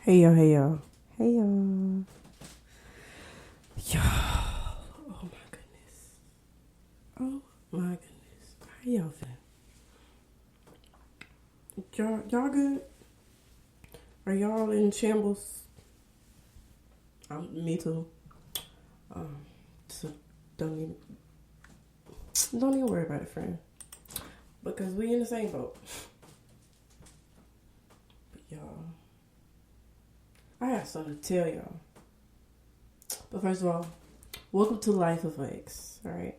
Hey y'all, hey y'all, hey y'all. Y'all. Oh my goodness. Oh my goodness. How y'all feeling? Y'all good? Are y'all in shambles? Me too. So don't even worry about it, friend. Because we in the same boat. But y'all, I have something to tell y'all. But first of all, welcome to Life of X, alright?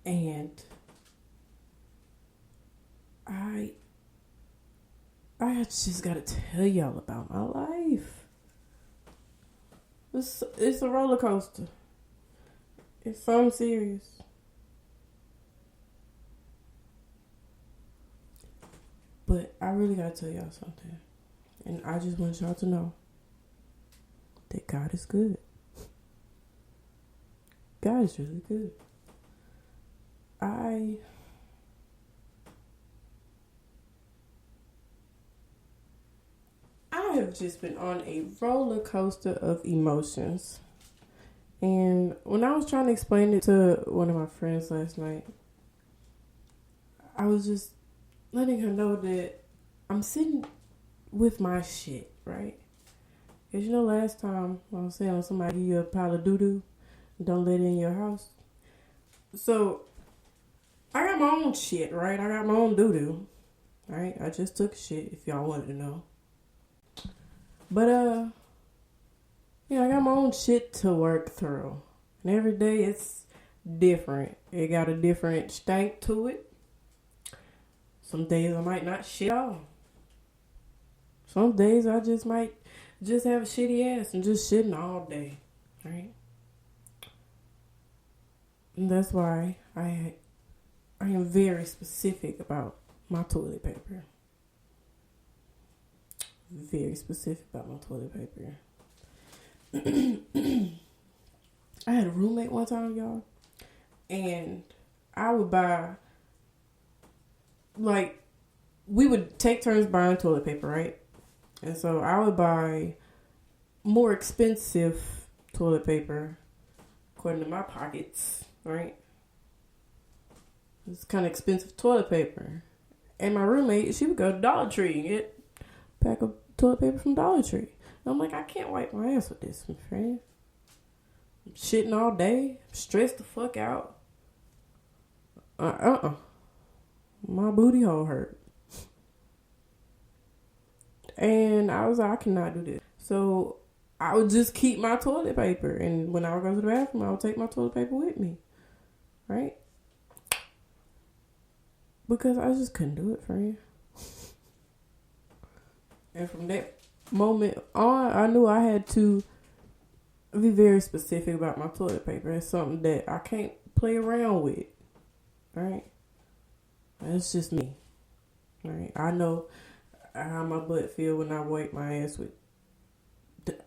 And I just gotta tell y'all about my life. It's a roller coaster. It's so serious. But I really gotta tell y'all something. And I just want y'all to know that God is good. God is really good. I have just been on a roller coaster of emotions. And when I was trying to explain it to one of my friends last night, I was just letting her know that I'm sitting with my shit, right? Because you know last time I was saying when somebody give you a pile of doo-doo, don't let it in your house. So I got my own shit, right? I got my own doo-doo, right? I just took shit if y'all wanted to know. But I got my own shit to work through. And every day it's different. It got a different stank to it. Some days I might not shit at all. Some days I just might just have a shitty ass and just shitting all day. Right? And that's why I am very specific about my toilet paper. Very specific about my toilet paper. I had a roommate one time, y'all, and I would buy, like, we would take turns buying toilet paper, right? And so I would buy more expensive toilet paper according to my pockets, right? It's kind of expensive toilet paper. And my roommate, she would go to Dollar Tree and get a pack of toilet paper from Dollar Tree. And I'm like, I can't wipe my ass with this, my friend. I'm shitting all day, stressed the fuck out. My booty hole hurt. And I was like, I cannot do this. So I would just keep my toilet paper. And when I would go to the bathroom, I would take my toilet paper with me. Right? Because I just couldn't do it, friend. And from that moment on, I knew I had to be very specific about my toilet paper. It's something that I can't play around with. Right? That's just me. Right? I know how my butt feel when I wipe my ass with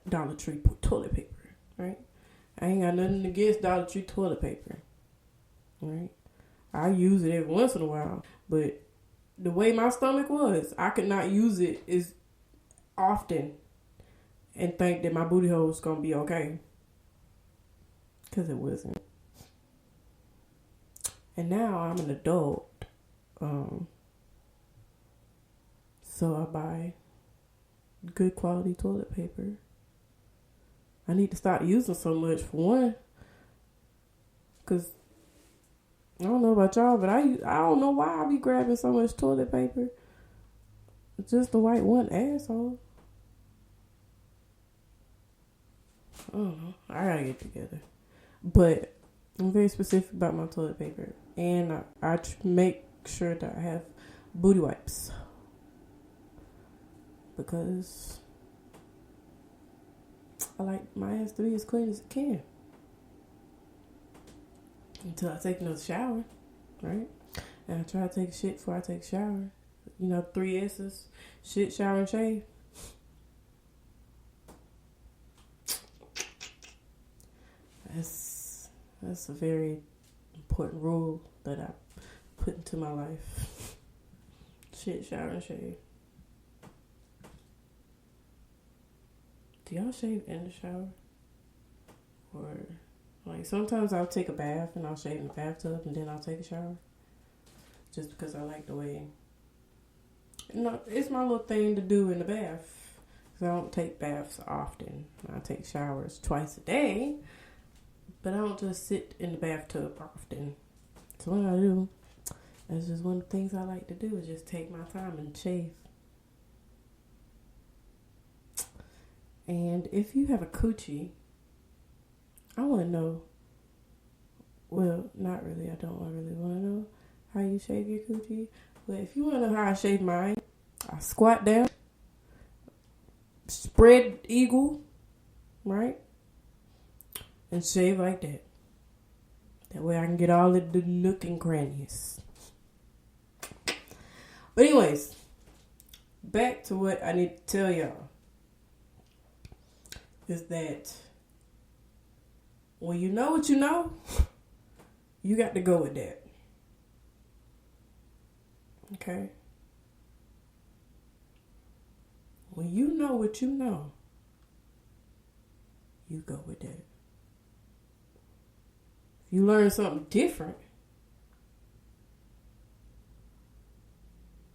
Dollar Tree toilet paper. Right? I ain't got nothing against Dollar Tree toilet paper. Right? I use it every once in a while. But the way my stomach was, I could not use it as often and think that my booty hole was going to be okay. Because it wasn't. And now I'm an adult. So I buy good quality toilet paper. I need to stop using so much for one. Because I don't know about y'all, but I don't know why I be grabbing so much toilet paper. Just to wipe one asshole. I don't know. I gotta get together. But I'm very specific about my toilet paper. And I make sure that I have booty wipes. Because I like my ass to be as clean as it can. Until I take another shower. Right? And I try to take a shit before I take a shower. You know, 3 S's. Shit, shower, and shave. That's a very important rule that I put into my life. Shit, shower, and shave. do y'all shave in the shower? Or, like, sometimes I'll take a bath and I'll shave in the bathtub and then I'll take a shower. Just because I like the way... No, it's my little thing to do in the bath. Because I don't take baths often. I take showers twice a day. But I don't just sit in the bathtub often. So what I do, that's just one of the things I like to do, is just take my time and shave. And if you have a coochie, I want to know, well, not really, I don't really want to know how you shave your coochie. But if you want to know how I shave mine, I squat down, spread eagle, right? And shave like that. That way I can get all of the nook and crannies. But anyways, back to what I need to tell y'all. Is that when you know what you know, you got to go with that. Okay? When you know what you know, you go with that. If you learn something different,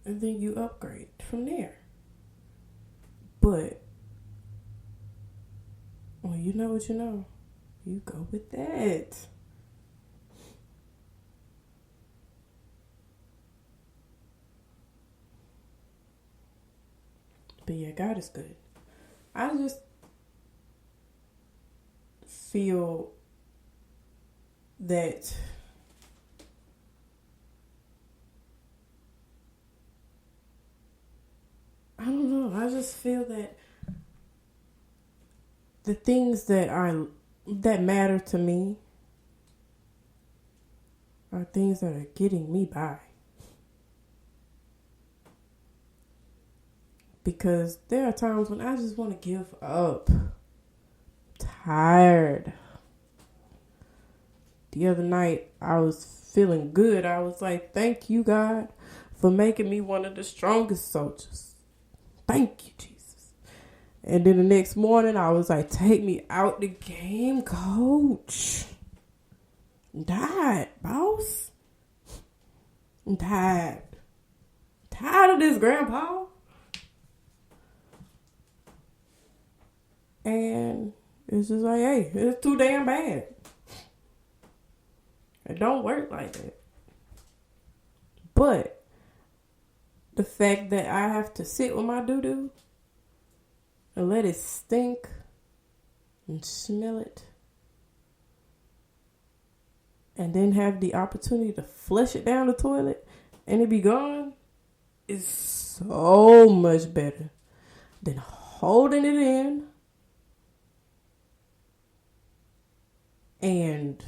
and then you upgrade from there. But when you know what you know, you go with that. But yeah, God is good. I just feel that I don't know. I just feel that the things that matter to me are things that are getting me by. Because there are times when I just want to give up. I'm tired. The other night, I was feeling good. I was like, thank you, God, for making me one of the strongest soldiers. Thank you, Jesus. And then the next morning, I was like, take me out the game, coach. I'm tired, boss. I'm tired. Tired of this, grandpa. And it's just like, hey, it's too damn bad. It don't work like that. But the fact that I have to sit with my doo-doo and let it stink and smell it and then have the opportunity to flush it down the toilet and it be gone is so much better than holding it in and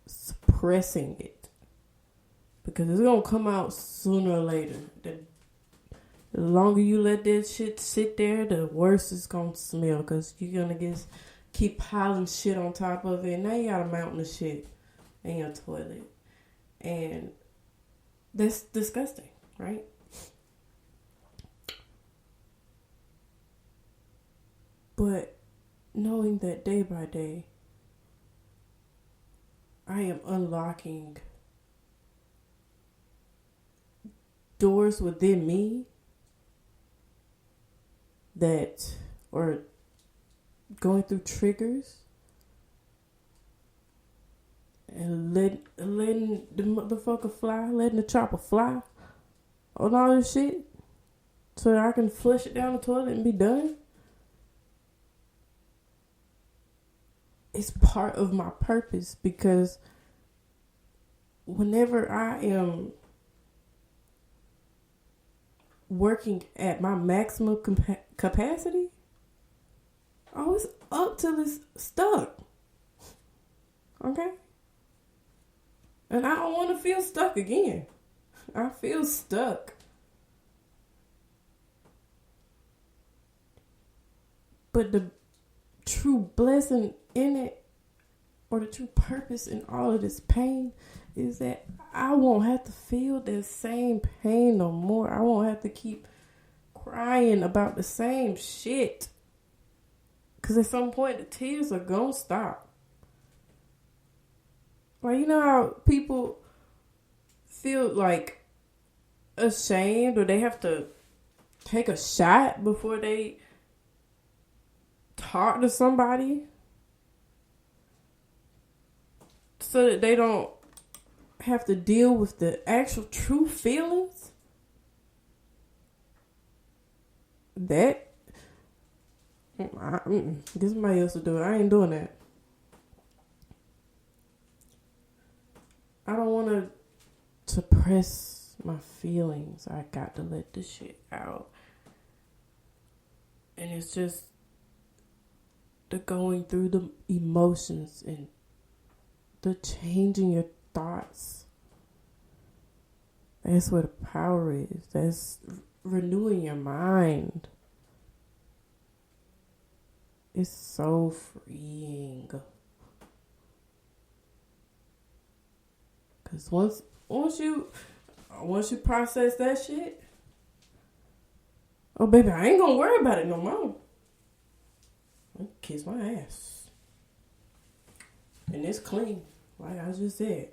suppressing it, because it's gonna come out sooner or later. The longer you let that shit sit there, the worse it's gonna smell, because you're gonna keep piling shit on top of it, and now you got a mountain of shit in your toilet, and that's disgusting, right? But knowing that day by day, I am unlocking doors within me that are going through triggers and letting the motherfucker fly, letting the chopper fly on all this shit so that I can flush it down the toilet and be done. It's part of my purpose, because whenever I am working at my maximum capacity, oh, it's up till it's stuck. Okay? And I don't want to feel stuck again. I feel stuck. But the true blessing in it, or the true purpose in all of this pain, is that I won't have to feel the same pain no more. I won't have to keep crying about the same shit Because at some point, the tears are going to stop. Like, you know how people feel like ashamed or they have to take a shot before they talk to somebody so that they don't have to deal with the actual true feelings? That get somebody else to do it. I ain't doing that. I don't want to suppress my feelings. I got to let this shit out. And it's just the going through the emotions and the changing your thoughts. That's where the power is. That's renewing your mind. It's so freeing. Cause once you process that shit, oh baby, I ain't gonna worry about it no more. I'll kiss my ass, and it's clean, like I just said.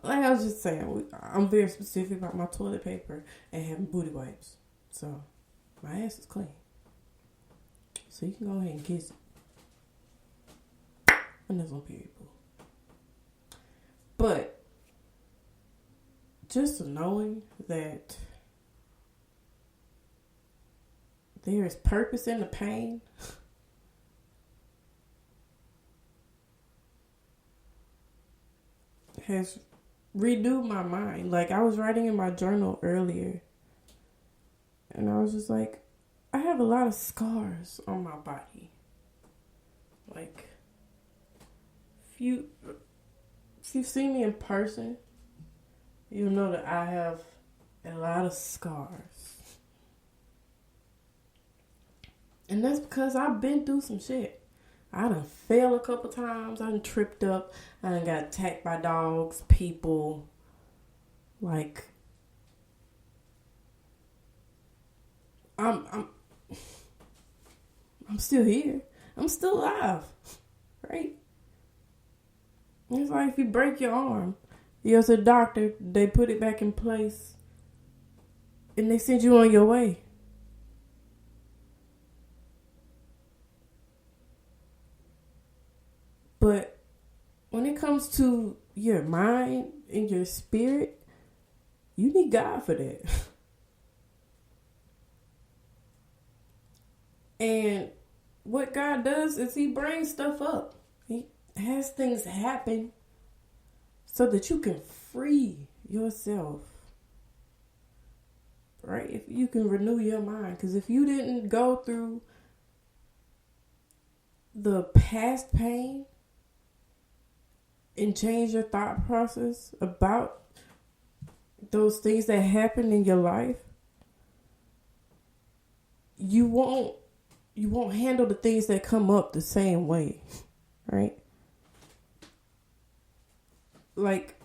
Like I was just saying, I'm very specific about my toilet paper and having booty wipes, so my ass is clean. So you can go ahead and kiss it. And that's on period, boo. But just knowing that there is purpose in the pain has renewed my mind. Like, I was writing in my journal earlier, and I was just like, I have a lot of scars on my body. Like, if you've seen me in person, you know that I have a lot of scars. And that's because I've been through some shit. I done fell a couple times. I done tripped up. I done got attacked by dogs, people. Like, I'm still here. I'm still alive. Right? It's like if you break your arm, you go to the doctor, they put it back in place, and they send you on your way. But when it comes to your mind and your spirit, you need God for that. And what God does is He brings stuff up. He has things happen so that you can free yourself. Right? If you can renew your mind. Because if you didn't go through the past pain and change your thought process about those things that happened in your life, you won't handle the things that come up the same way. Right? Like,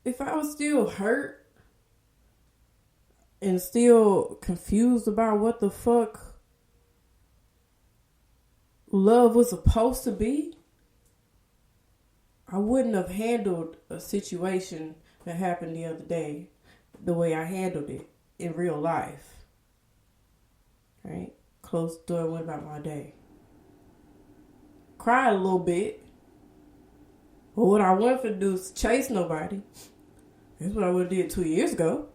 if I was still hurt and still confused about what the fuck love was supposed to be, I wouldn't have handled a situation that happened the other day the way I handled it in real life. Right? Closed the door, went about my day. Cried a little bit. But what I wanted to do is chase nobody. That's what I would have did 2 years ago.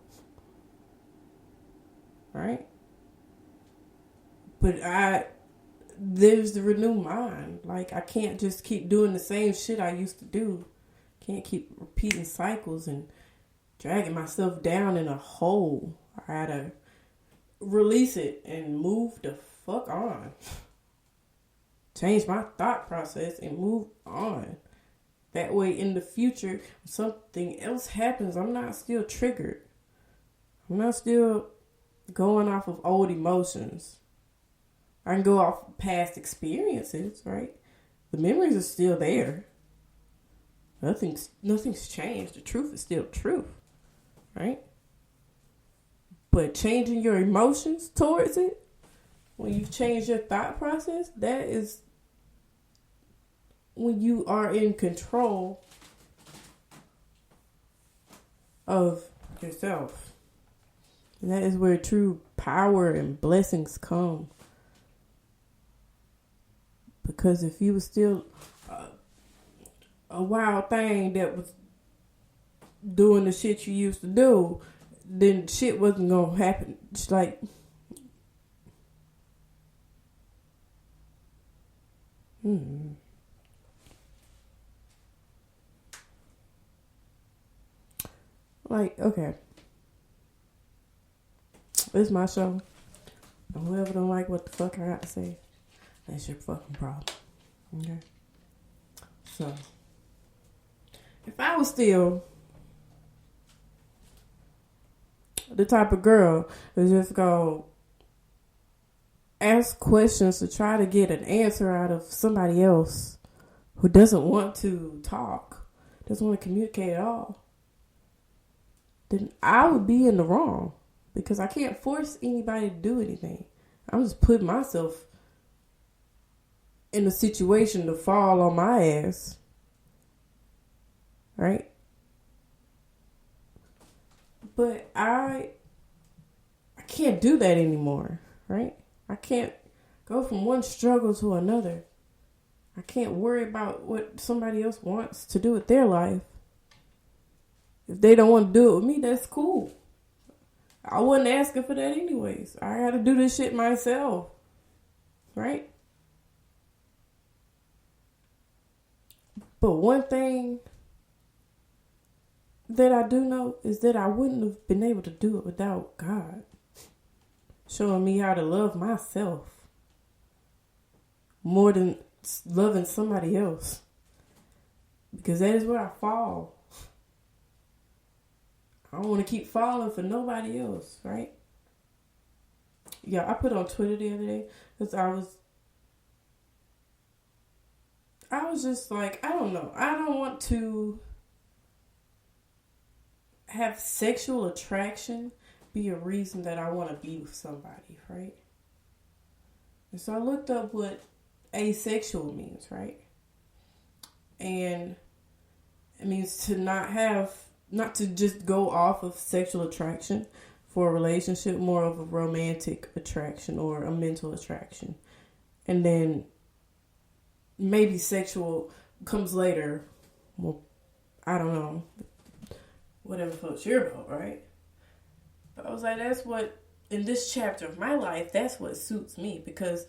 Right? But there's the renewed mind. Like, I can't just keep doing the same shit I used to do. Can't keep repeating cycles and dragging myself down in a hole. I gotta release it and move the fuck on. Change my thought process and move on. That way, in the future, when something else happens, I'm not still triggered. I'm not still going off of old emotions. I can go off past experiences, right? The memories are still there. Nothing's changed. The truth is still truth, right? But changing your emotions towards it, when you've changed your thought process, that is when you are in control of yourself. And that is where true power and blessings come. Because if you were still a wild thing that was doing the shit you used to do, then shit wasn't gonna happen. It's like, like, okay, it's my show. And whoever don't like what the fuck I got to say, that's your fucking problem. Okay? So, if I was still the type of girl that just go ask questions to try to get an answer out of somebody else who doesn't want to talk, doesn't want to communicate at all, then I would be in the wrong, because I can't force anybody to do anything. I'm just putting myself in a situation to fall on my ass. Right? But I can't do that anymore. Right? I can't go from one struggle to another. I can't worry about what somebody else wants to do with their life. If they don't want to do it with me, that's cool. I wasn't asking for that anyways. I had to do this shit myself. Right? But one thing that I do know is that I wouldn't have been able to do it without God showing me how to love myself more than loving somebody else. Because that is where I fall. I don't want to keep falling for nobody else, right? Yeah, I put on Twitter the other day because I was just like, I don't know. I don't want to have sexual attraction be a reason that I want to be with somebody, right? And so I looked up what asexual means, right? And it means to not to just go off of sexual attraction for a relationship, more of a romantic attraction or a mental attraction. And then maybe sexual comes later. Well, I don't know. Whatever floats your boat, right? But I was like, that's what, in this chapter of my life, that's what suits me. Because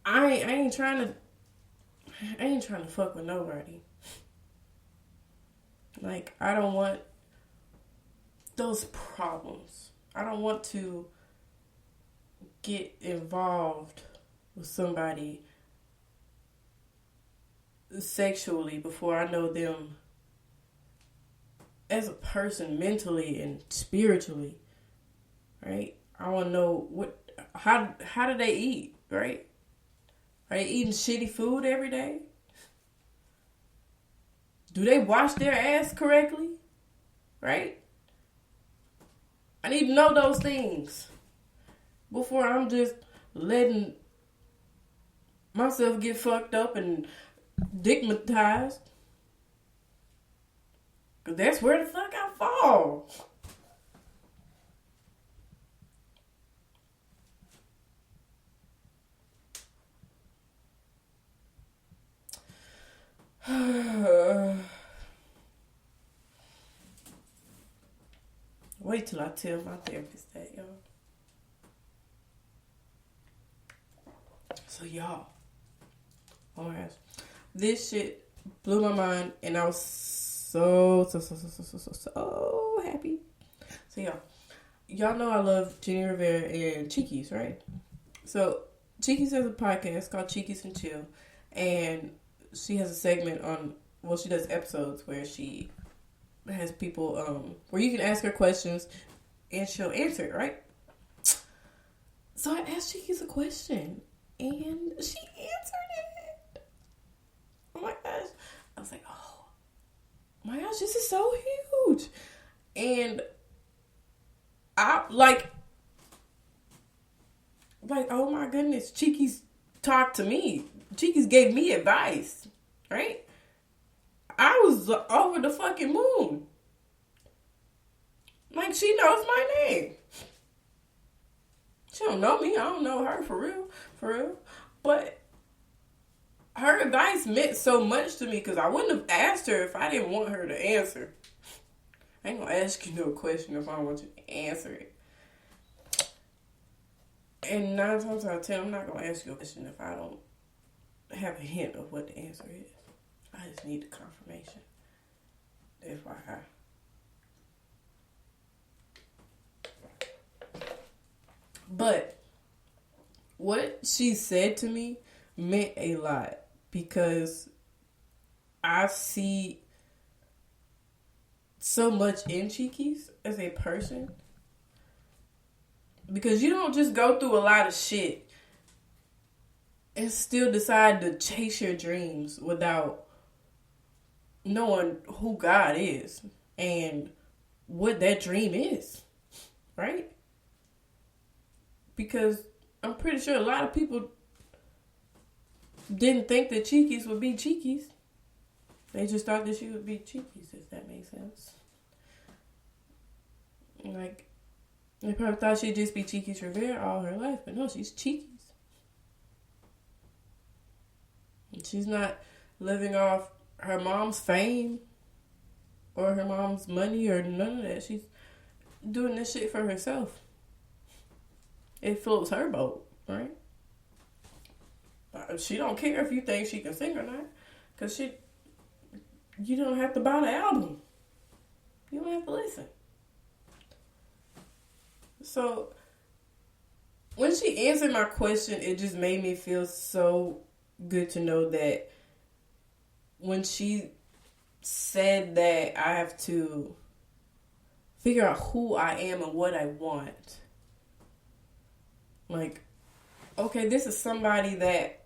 I ain't trying to fuck with nobody. Like, I don't want those problems. I don't want to get involved with somebody sexually before I know them as a person mentally and spiritually, right? I want to know how do they eat, right? Are they eating shitty food every day? Do they wash their ass correctly? Right? I need to know those things before I'm just letting myself get fucked up and stigmatized. Because that's where the fuck I fall. Wait till I tell my therapist that, y'all. So, y'all. Oh my gosh. This shit blew my mind, and I was so happy. So, y'all know I love Jenni Rivera and Cheekies, right? So, Cheekies has a podcast called Cheekies and Chill, and she has a segment on, well, she does episodes where she has people, where you can ask her questions and she'll answer it, right? So I asked Cheekies a question and she answered it. Oh my gosh. I was like, oh my gosh, this is so huge. And I, like like, oh my goodness, Cheeky's talked to me. Cheeky's gave me advice, right? I was over the fucking moon. Like, she knows my name. She don't know me. I don't know her for real. But her advice meant so much to me because I wouldn't have asked her if I didn't want her to answer. I ain't gonna ask you no question if I don't want you to answer it. And 9 times out of 10, I'm not gonna ask you a question if I don't have a hint of what the answer is. I just need the confirmation. FYI. But what she said to me meant a lot because I see so much in Cheeky's as a person. Because you don't just go through a lot of shit and still decide to chase your dreams without knowing who God is and what that dream is, right? Because I'm pretty sure a lot of people didn't think that Cheeky's would be Cheeky's. They just thought that she would be Cheeky's, if that makes sense. Like, they probably thought she'd just be Cheeky's Rivera all her life, but no, she's Cheeky's. And she's not living off her mom's fame or her mom's money or none of that. She's doing this shit for herself. It floats her boat, right? She don't care if you think she can sing or not, because you don't have to buy the album. You don't have to listen. So, when she answered my question, it just made me feel so good to know that when she said that I have to figure out who I am and what I want. Like, okay, this is somebody that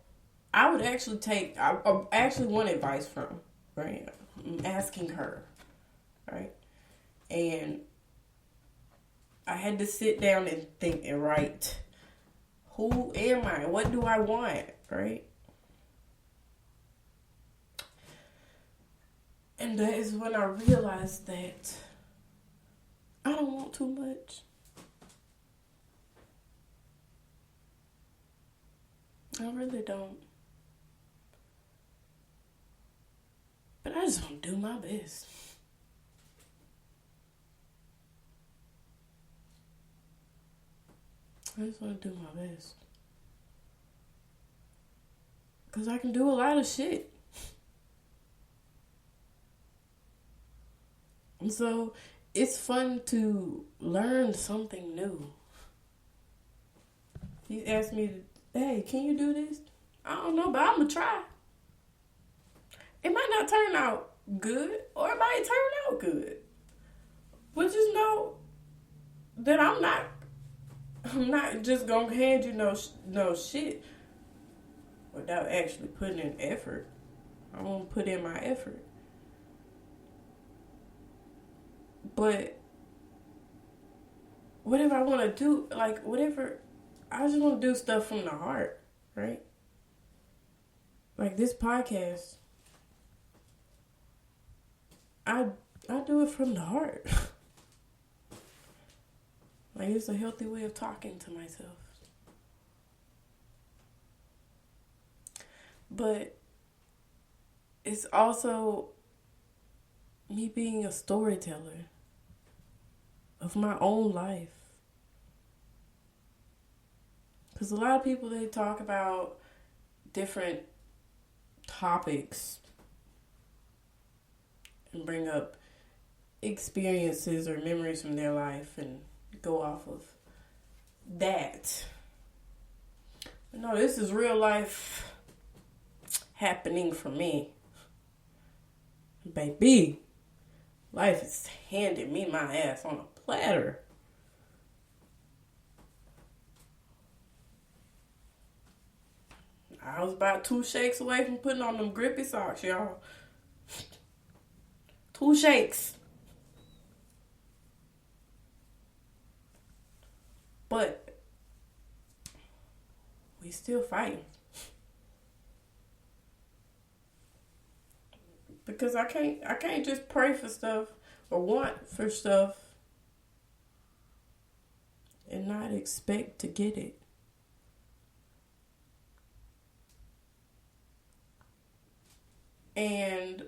I would actually I actually want advice from, right? I'm asking her, right? And I had to sit down and think and write, who am I? What do I want, right? And that is when I realized that I don't want too much. I really don't. But I just want to do my best. I just want to do my best. Because I can do a lot of shit. And so it's fun to learn something new. You ask me, hey, can you do this? I don't know, but I'm going to try. It might not turn out good, or it might turn out good. But just know that I'm not just going to hand you no shit without actually putting in effort. I won't put in my effort. But whatever I want to do, like whatever, I just want to do stuff from the heart, right? Like this podcast, I do it from the heart. Like it's a healthy way of talking to myself. But it's also me being a storyteller of my own life. Because a lot of people, they talk about different topics and bring up experiences or memories from their life and go off of that. But no, this is real life happening for me. Baby, life is handing me my ass on a platter. I was about 2 shakes away from putting on them grippy socks, y'all. 2 shakes. But we still fighting. Because I can't just pray for stuff or want for stuff and not expect to get it. And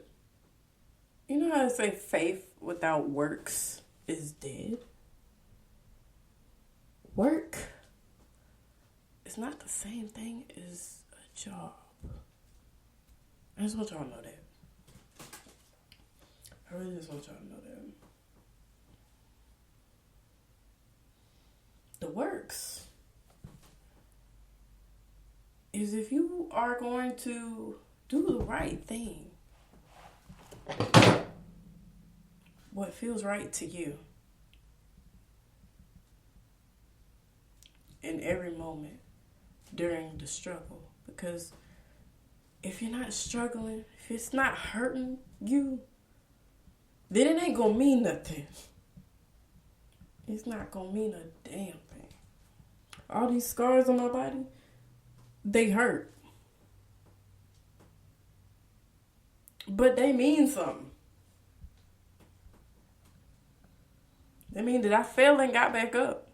you know how to say faith without works is dead? Work is not the same thing as a job. I just want y'all to know that. I really just want y'all to know that. The works is if you are going to do the right thing, what feels right to you in every moment during the struggle. Because if you're not struggling, if it's not hurting you, then it ain't gonna mean nothing. It's not gonna mean a damn thing. All these scars on my body, they hurt. But they mean something. They mean that I fell and got back up.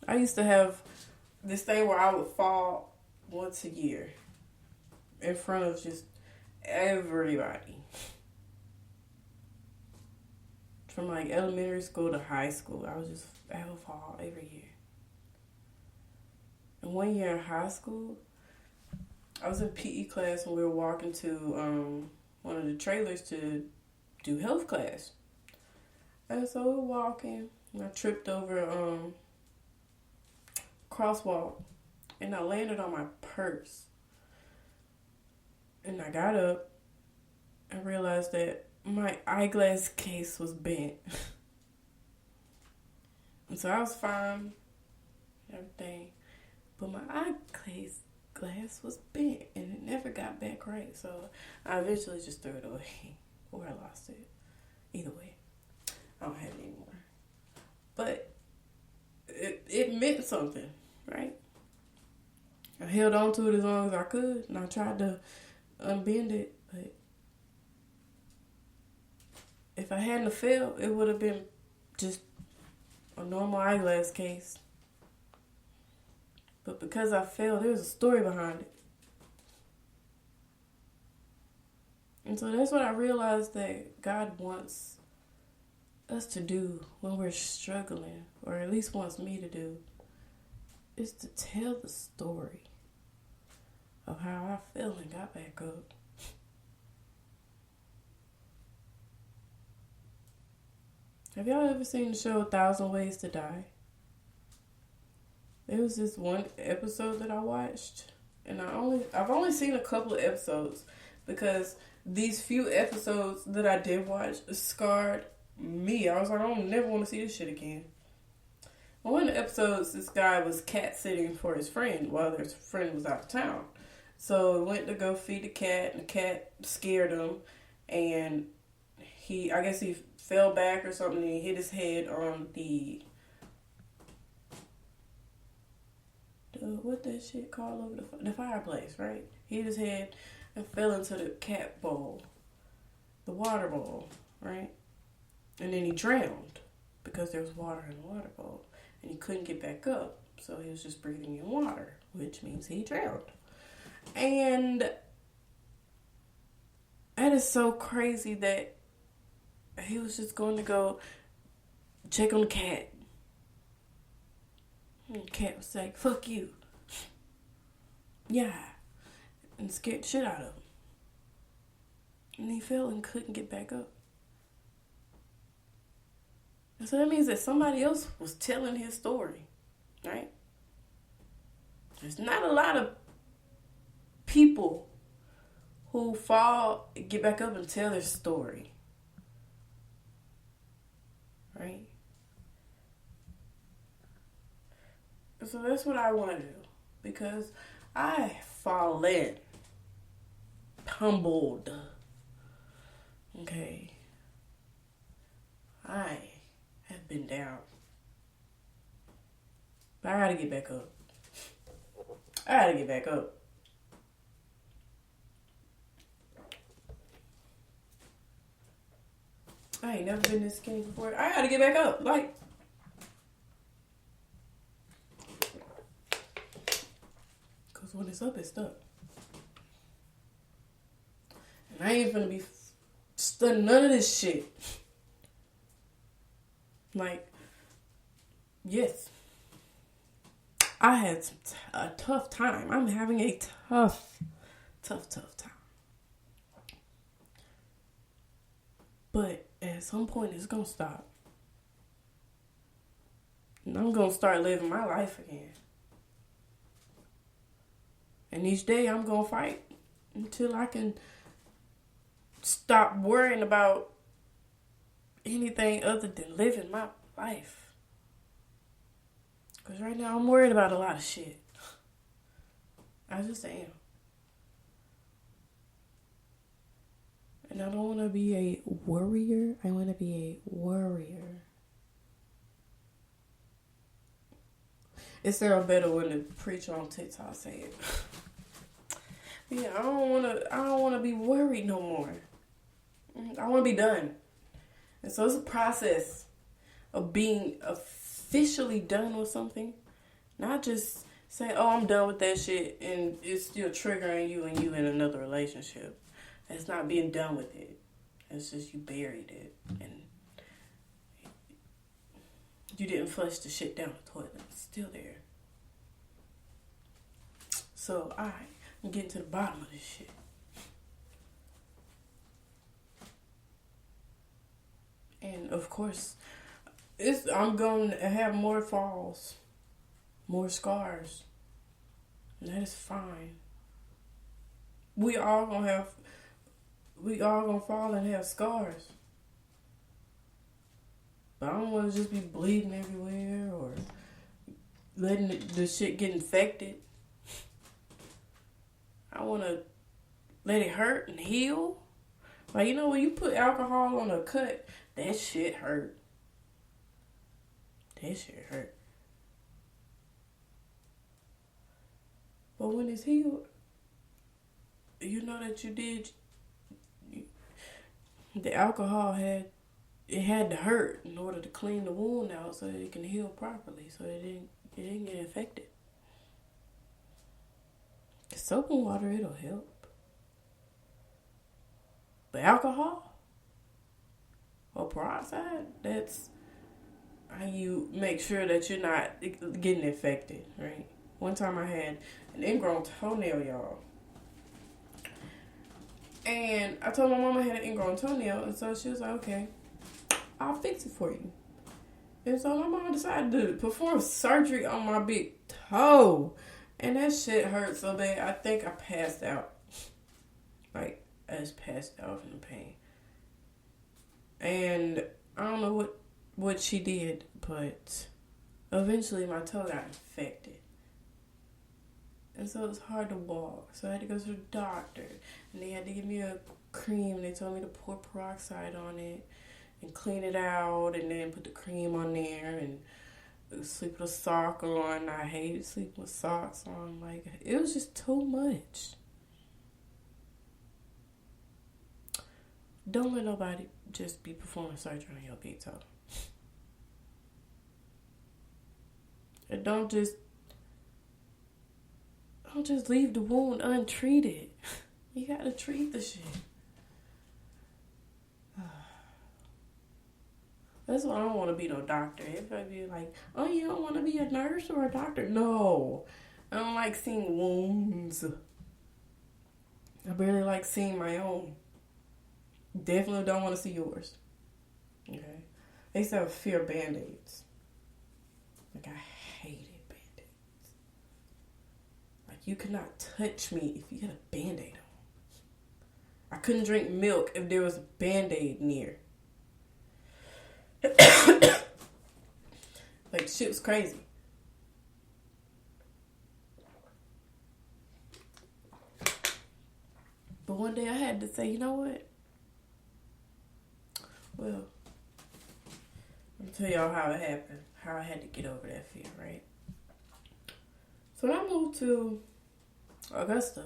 I used to have this thing where I would fall once a year in front of just everybody. From like elementary school to high school, I would fall every year. And one year in high school, I was in PE class and we were walking to one of the trailers to do health class. And so we were walking, and I tripped over a crosswalk, and I landed on my purse. And I got up and realized that my eyeglass case was bent. And so I was fine, everything. But my eyeglass was bent and it never got back right. So I eventually just threw it away. Or I lost it. Either way, I don't have it anymore. But it meant something, right? I held on to it as long as I could, and I tried to unbend it, but if I hadn't have failed, it would have been just a normal eyeglass case. But because I failed, there's a story behind it. And so that's what I realized that God wants us to do when we're struggling, or at least wants me to do, is to tell the story of how I fell and got back up. Have y'all ever seen the show 1,000 Ways to Die? There was this one episode that I watched, and I've only seen a couple of episodes because these few episodes that I did watch scarred me. I was like, I don't never want to see this shit again. One of the episodes, this guy was cat sitting for his friend while his friend was out of town. So he went to go feed the cat, and the cat scared him, and I guess he fell back or something, and he hit his head on the what that shit called over the fireplace, right? He hit his head and fell into the cat bowl, the water bowl, right? And then he drowned because there was water in the water bowl, and he couldn't get back up, so he was just breathing in water, which means he drowned. And that is so crazy that he was just going to go check on the cat. And the cat was like, fuck you. Yeah. And scared the shit out of him. And he fell and couldn't get back up. And so that means that somebody else was telling his story, right? There's not a lot of people who fall, get back up and tell their story, right? So that's what I want to do, because I fallen, tumbled, okay? I have been down. But I gotta get back up. I gotta get back up. I ain't never been this skinny before. I gotta get back up. Like, because when it's up, it's stuck. And I ain't gonna be studying none of this shit. Like, yes. I had a tough time. I'm having a tough time. But at some point, it's gonna stop. And I'm gonna start living my life again. And each day, I'm gonna fight until I can stop worrying about anything other than living my life. Because right now, I'm worried about a lot of shit. I just am. And I don't want to be a worrier. I want to be a warrior. It sounds better when the preacher on TikTok say it. Yeah, I don't wanna be worried no more. I wanna be done. And so it's a process of being officially done with something. Not just say, oh, I'm done with that shit, and it's still triggering you and you in another relationship. That's not being done with it. It's just you buried it. And you didn't flush the shit down the toilet. It's still there. So, I'm getting to the bottom of this shit. And, of course, I'm going to have more falls. More scars. And that is fine. We all gonna fall and have scars. But I don't want to just be bleeding everywhere or letting the shit get infected. I want to let it hurt and heal. Like, you know, when you put alcohol on a cut, that shit hurt. That shit hurt. But when it's healed, you know that the alcohol had to hurt in order to clean the wound out so that it can heal properly, so that it didn't get infected. Soap and water, it'll help. But alcohol or peroxide, that's how you make sure that you're not getting infected, right? One time I had an ingrown toenail, y'all. And I told my mom I had an ingrown toenail, and so she was like, okay, I'll fix it for you. And so my mom decided to perform surgery on my big toe. And that shit hurt so bad, I think I passed out. Like, I just passed out from the pain. And I don't know what she did, but eventually my toe got infected. And so it was hard to walk. So I had to go to the doctor. And they had to give me a cream. They told me to pour peroxide on it and clean it out and then put the cream on there and sleep with a sock on. I hated sleeping with socks on. Like, it was just too much. Don't let nobody just be performing surgery on your big toe. And don't just leave the wound untreated. You gotta treat the shit. That's why I don't want to be no doctor. Everybody be like, oh, you don't want to be a nurse or a doctor? No. I don't like seeing wounds. I barely like seeing my own. Definitely don't want to see yours. Okay? I used to have a fear of Band-Aids. Like, I hated Band-Aids. Like, you could not touch me if you had a Band-Aid on. I couldn't drink milk if there was a Band-Aid near. Like, shit was crazy. But one day I had to say, you know what? Well, let me tell y'all how it happened. How I had to get over that fear, right? So when I moved to Augusta,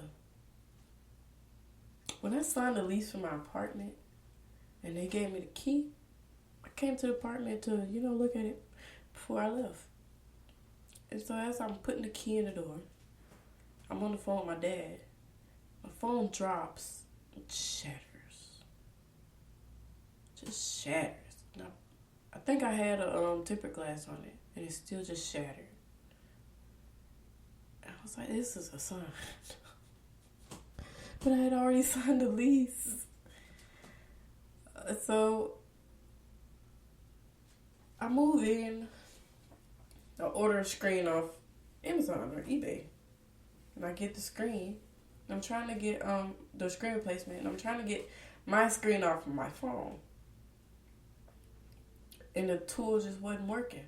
when I signed the lease for my apartment and they gave me the key, I came to the apartment to, look at it before I left. And so as I'm putting the key in the door, I'm on the phone with my dad. My phone drops and shatters. Just shatters. Now, I think I had a tempered glass on it, and it still just shattered. I was like, this is a sign. But I had already signed the lease. So I move in. I order a screen off Amazon or eBay. And I get the screen. I'm trying to get the screen replacement. And I'm trying to get my screen off of my phone. And the tool just wasn't working.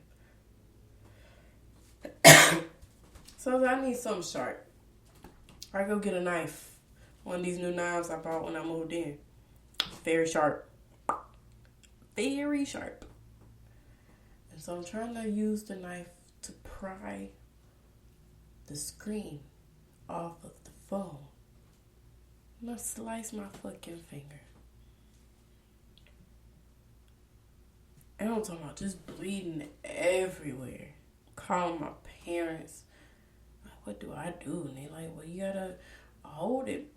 So I need something sharp. I go get a knife. One of these new knives I bought when I moved in. Very sharp. Very sharp. And so I'm trying to use the knife to pry the screen off of the phone. And I slice my fucking finger. And I'm talking about just bleeding everywhere. Calling my parents. Like, what do I do? And they like, well, you gotta hold it.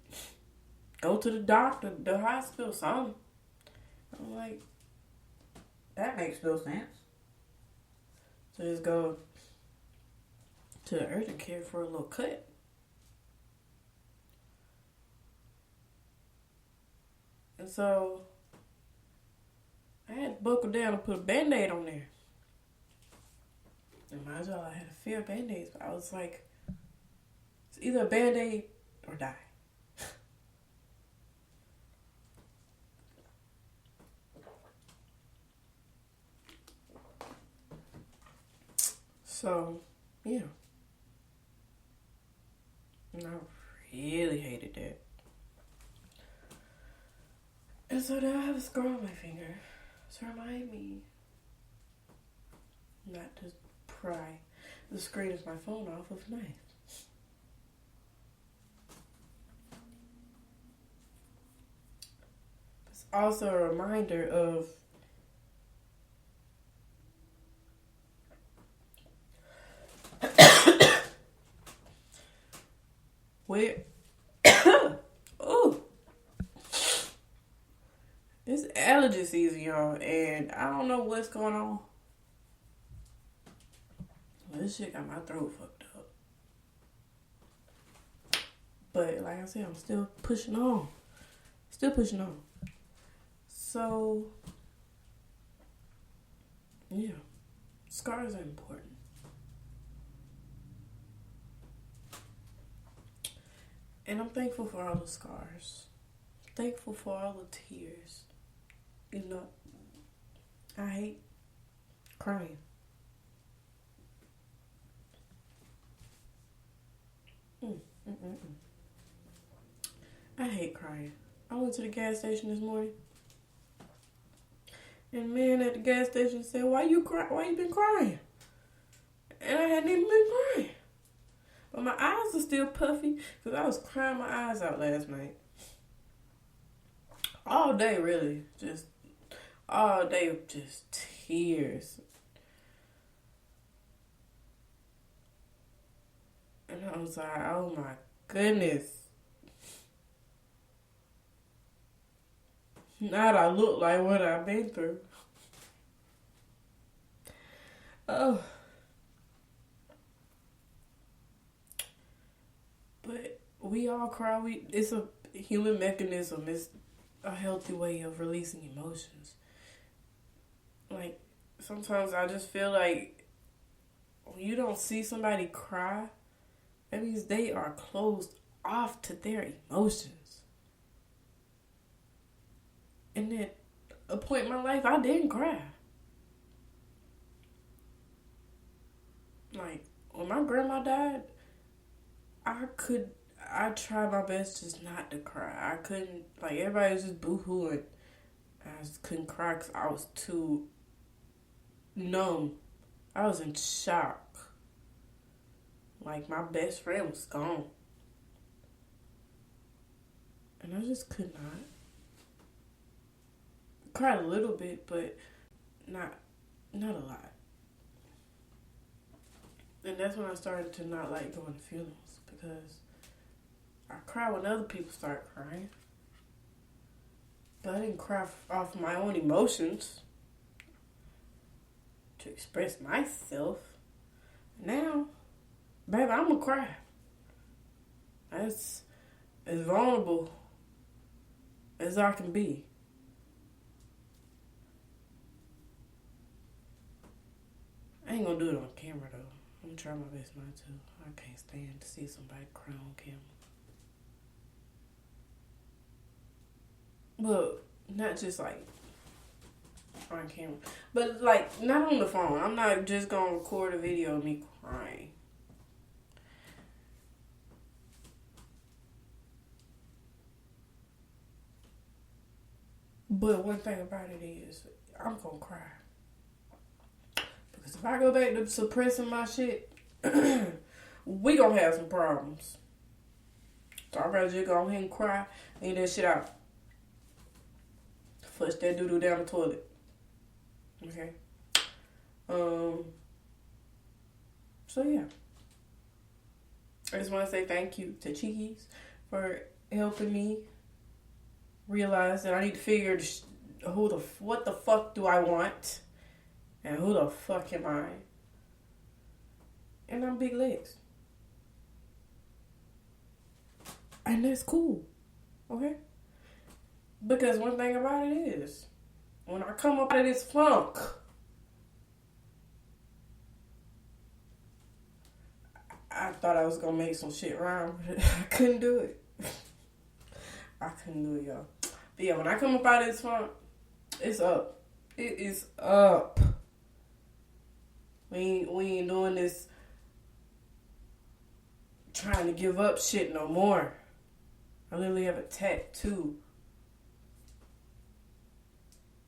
Go to the doctor, the hospital, something. I'm like, that makes no sense. So just go to the urgent care for a little cut. And so I had to buckle down and put a Band-Aid on there. And mind you, I had a fear of Band-Aids, but I was like, it's either a Band-Aid or die. So, yeah. And I really hated that. And so now I have a scar on my finger. So remind me not to pry the screen of my phone off with a knife. It's also a reminder of where oh, it's allergy season, y'all, and I don't know what's going on. This shit got my throat fucked up. But like I said, I'm still pushing on. Still pushing on. So, yeah. Scars are important. And I'm thankful for all the scars. Thankful for all the tears. I hate crying. I hate crying. I went to the gas station this morning. And the man at the gas station said, why you been crying? And I hadn't even been crying. But my eyes are still puffy because I was crying my eyes out last night. All day, really. Just all day, just tears. And I was like, oh my goodness. Now I look like what I've been through. Oh. But we all cry. It's a human mechanism. It's a healthy way of releasing emotions. Like, sometimes I just feel like when you don't see somebody cry, that means they are closed off to their emotions. And at a point in my life, I didn't cry. Like, when my grandma died, I tried my best just not to cry. I couldn't, like, everybody was just boo-hooing. I just couldn't cry because I was too numb. I was in shock. Like, my best friend was gone. And I just could not. Cried a little bit, but not a lot. And that's when I started to not like going to funerals, because I cry when other people start crying. But I didn't cry off my own emotions to express myself. Now, baby, I'm gonna cry. That's as vulnerable as I can be. I ain't gonna do it on camera, though. I'm gonna try my best not to. I can't stand to see somebody cry on camera. Well, not just like on camera, but like not on the phone. I'm not just gonna record a video of me crying. But one thing about it is, I'm gonna cry. Because if I go back to suppressing my shit, we gonna have some problems. So I'd rather just go ahead and cry and get that shit out. Flush that doo-doo down the toilet. Okay? So yeah. I just want to say thank you to Cheekies for helping me realize that I need to figure what the fuck do I want, and who the fuck am I? And I'm Big Legs. And that's cool. Okay? Because one thing about it is, when I come up out of this funk, I thought I was going to make some shit rhyme, but I couldn't do it. I couldn't do it, y'all. But yeah, when I come up out of this funk, it's up. It is up. We ain't doing this trying to give up shit no more. I literally have a tattoo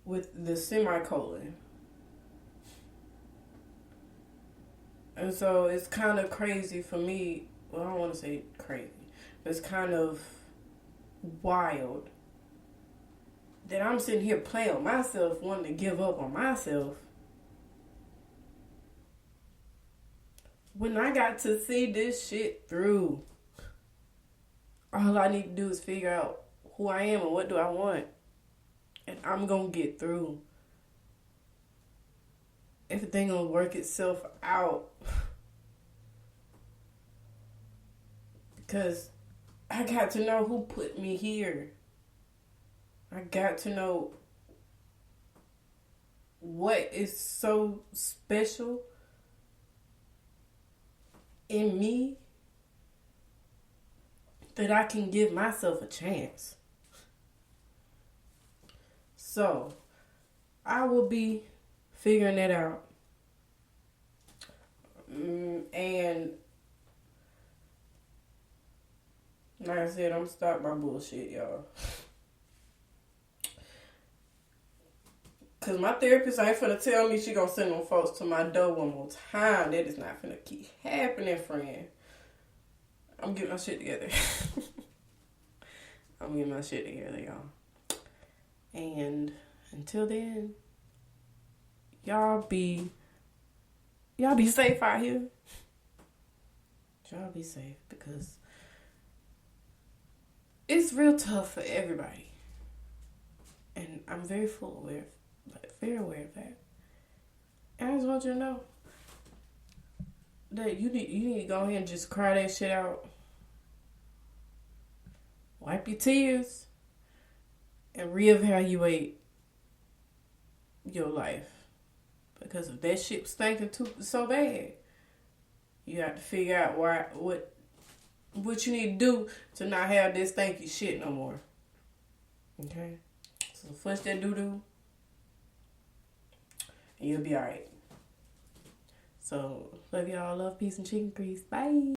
with the semicolon. And so it's kind of crazy for me. Well, I don't want to say crazy. But it's kind of wild that I'm sitting here playing with myself, wanting to give up on myself, when I got to see this shit through. All I need to do is figure out who I am and what do I want. And I'm going to get through. Everything going to work itself out. Because I got to know who put me here. I got to know what is so special in me that I can give myself a chance. So, I will be figuring that out. And like I said, I'm gonna stop my bullshit, y'all. Cause my therapist ain't finna tell me she gonna send them folks to my door one more time. That is not finna keep happening, friend. I'm getting my shit together. I'm getting my shit together, y'all. And until then, y'all be safe out here. Y'all be safe, because it's real tough for everybody. And I'm very very aware of that. And I just want you to know that you need to go ahead and just cry that shit out. Wipe your tears and reevaluate your life. Because if that shit was stinking so bad, you have to figure out what you need to do to not have this stinky shit no more. Okay? So flush that doo-doo and you'll be alright. So, love y'all. Love, peace, and chicken grease. Bye.